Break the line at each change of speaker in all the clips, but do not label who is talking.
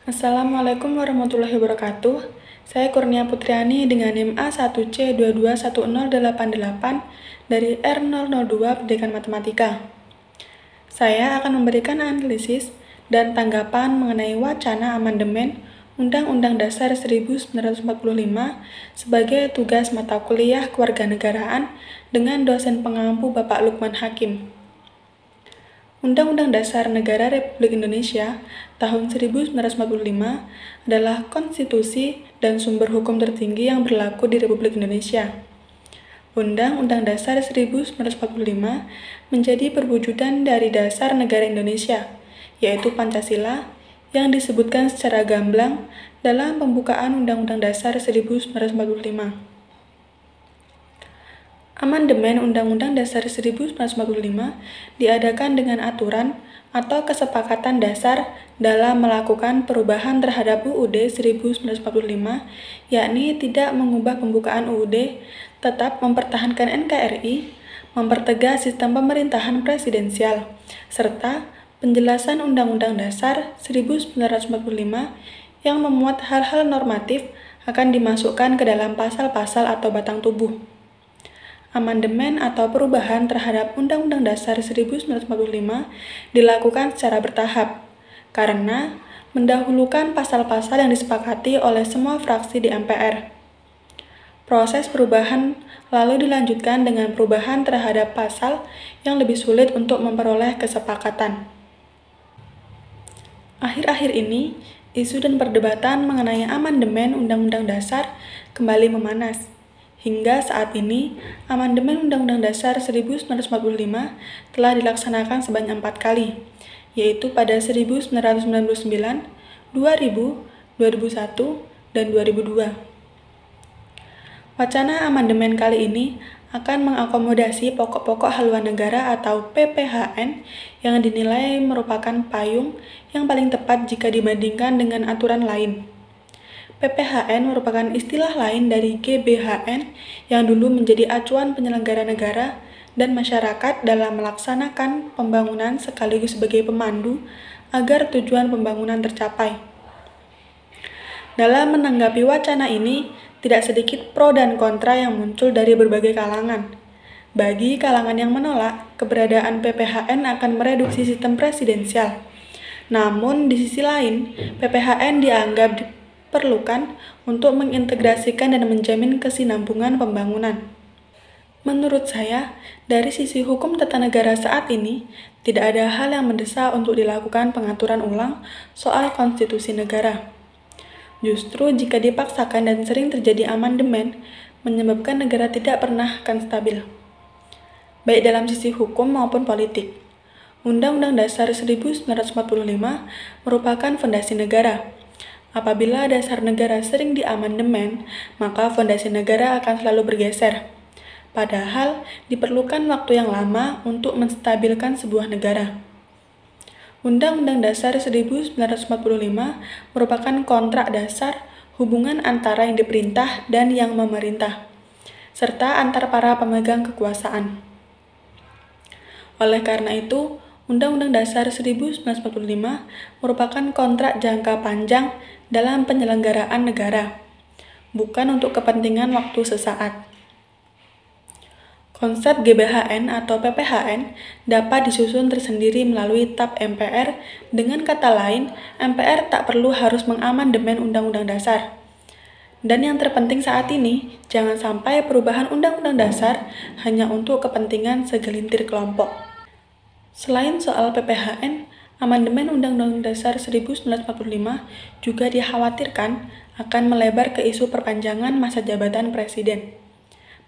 Assalamualaikum warahmatullahi wabarakatuh. Saya Kurnia Putriani dengan NIM A1C221088 dari R002 Pendidikan Matematika. Saya akan memberikan analisis dan tanggapan mengenai wacana amandemen Undang-Undang Dasar 1945 sebagai tugas mata kuliah kewarganegaraan dengan dosen pengampu Bapak Lukman Hakim. Undang-Undang Dasar Negara Republik Indonesia tahun 1945 adalah konstitusi dan sumber hukum tertinggi yang berlaku di Republik Indonesia. Undang-Undang Dasar 1945 menjadi perwujudan dari dasar negara Indonesia, yaitu Pancasila, yang disebutkan secara gamblang dalam pembukaan Undang-Undang Dasar 1945. Amandemen Undang-Undang Dasar 1945 diadakan dengan aturan atau kesepakatan dasar dalam melakukan perubahan terhadap UUD 1945, yakni tidak mengubah pembukaan UUD, tetap mempertahankan NKRI, mempertegas sistem pemerintahan presidensial, serta penjelasan Undang-Undang Dasar 1945 yang memuat hal-hal normatif akan dimasukkan ke dalam pasal-pasal atau batang tubuh. Amandemen atau perubahan terhadap Undang-Undang Dasar 1945 dilakukan secara bertahap, karena mendahulukan pasal-pasal yang disepakati oleh semua fraksi di MPR. Proses perubahan lalu dilanjutkan dengan perubahan terhadap pasal yang lebih sulit untuk memperoleh kesepakatan. Akhir-akhir ini, isu dan perdebatan mengenai amandemen Undang-Undang Dasar kembali memanas. Hingga saat ini, amandemen Undang-Undang Dasar 1945 telah dilaksanakan sebanyak 4 kali, yaitu pada 1999, 2000, 2001, dan 2002. Wacana amandemen kali ini akan mengakomodasi pokok-pokok haluan negara atau PPHN yang dinilai merupakan payung yang paling tepat jika dibandingkan dengan aturan lain. PPHN merupakan istilah lain dari GBHN yang dulu menjadi acuan penyelenggara negara dan masyarakat dalam melaksanakan pembangunan sekaligus sebagai pemandu agar tujuan pembangunan tercapai. Dalam menanggapi wacana ini, tidak sedikit pro dan kontra yang muncul dari berbagai kalangan. Bagi kalangan yang menolak, keberadaan PPHN akan mereduksi sistem presidensial. Namun, di sisi lain, PPHN dianggap diperlukan untuk mengintegrasikan dan menjamin kesinambungan pembangunan. Menurut saya, dari sisi hukum tata negara saat ini, tidak ada hal yang mendesak untuk dilakukan pengaturan ulang soal konstitusi negara. Justru jika dipaksakan dan sering terjadi amandemen, menyebabkan negara tidak pernah akan stabil, baik dalam sisi hukum maupun politik. Undang-Undang Dasar 1945 merupakan fondasi negara. Apabila dasar negara sering diamandemen, maka fondasi negara akan selalu bergeser. Padahal, diperlukan waktu yang lama untuk menstabilkan sebuah negara. Undang-Undang Dasar 1945 merupakan kontrak dasar hubungan antara yang diperintah dan yang memerintah, serta antar para pemegang kekuasaan. Oleh karena itu, Undang-Undang Dasar 1945 merupakan kontrak jangka panjang dalam penyelenggaraan negara, bukan untuk kepentingan waktu sesaat. Konsep GBHN atau PPHN dapat disusun tersendiri melalui TAP MPR. Dengan kata lain, MPR tak perlu harus mengamandemen Undang-Undang Dasar. Dan yang terpenting saat ini, jangan sampai perubahan Undang-Undang Dasar hanya untuk kepentingan segelintir kelompok. Selain soal PPHN, amandemen Undang-Undang Dasar 1945 juga dikhawatirkan akan melebar ke isu perpanjangan masa jabatan presiden.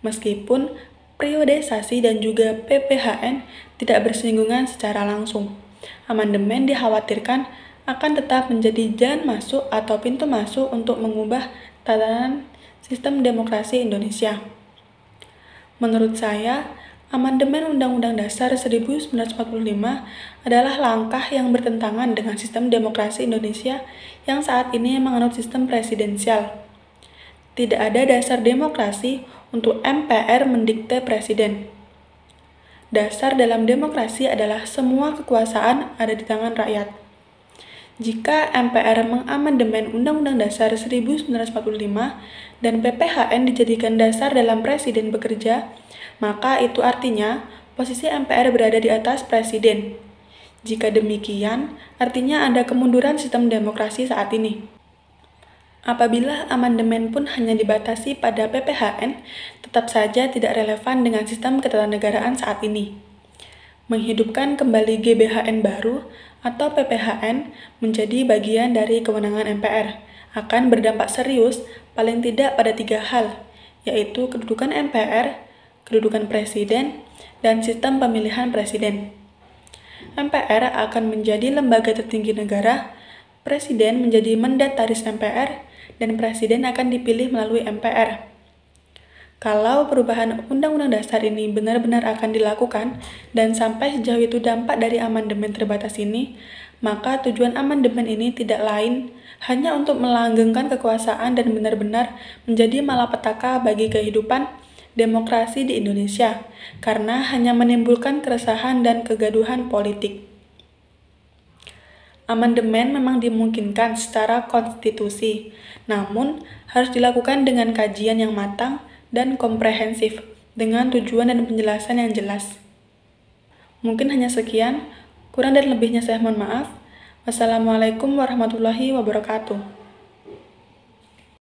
Meskipun periodisasi dan juga PPHN tidak bersinggungan secara langsung, amandemen dikhawatirkan akan tetap menjadi jalan masuk atau pintu masuk untuk mengubah tatanan sistem demokrasi Indonesia. Menurut saya, amandemen Undang-Undang Dasar 1945 adalah langkah yang bertentangan dengan sistem demokrasi Indonesia yang saat ini menganut sistem presidensial. Tidak ada dasar demokrasi untuk MPR mendikte presiden. Dasar dalam demokrasi adalah semua kekuasaan ada di tangan rakyat. Jika MPR mengamandemen Undang-Undang Dasar 1945 dan PPHN dijadikan dasar dalam Presiden bekerja, maka itu artinya posisi MPR berada di atas Presiden. Jika demikian, artinya ada kemunduran sistem demokrasi saat ini. Apabila amandemen pun hanya dibatasi pada PPHN, tetap saja tidak relevan dengan sistem ketatanegaraan saat ini. Menghidupkan kembali GBHN baru atau PPHN menjadi bagian dari kewenangan MPR akan berdampak serius paling tidak pada 3 hal, yaitu kedudukan MPR, kedudukan Presiden, dan sistem pemilihan Presiden. MPR akan menjadi lembaga tertinggi negara, Presiden menjadi mandataris MPR, dan Presiden akan dipilih melalui MPR. Kalau perubahan Undang-Undang Dasar ini benar-benar akan dilakukan dan sampai sejauh itu dampak dari amandemen terbatas ini, maka tujuan amandemen ini tidak lain hanya untuk melanggengkan kekuasaan dan benar-benar menjadi malapetaka bagi kehidupan demokrasi di Indonesia, karena hanya menimbulkan keresahan dan kegaduhan politik. Amandemen memang dimungkinkan secara konstitusi, namun harus dilakukan dengan kajian yang matang dan komprehensif, dengan tujuan dan penjelasan yang jelas. Mungkin hanya sekian, kurang dan lebihnya saya mohon maaf. Wassalamualaikum warahmatullahi wabarakatuh.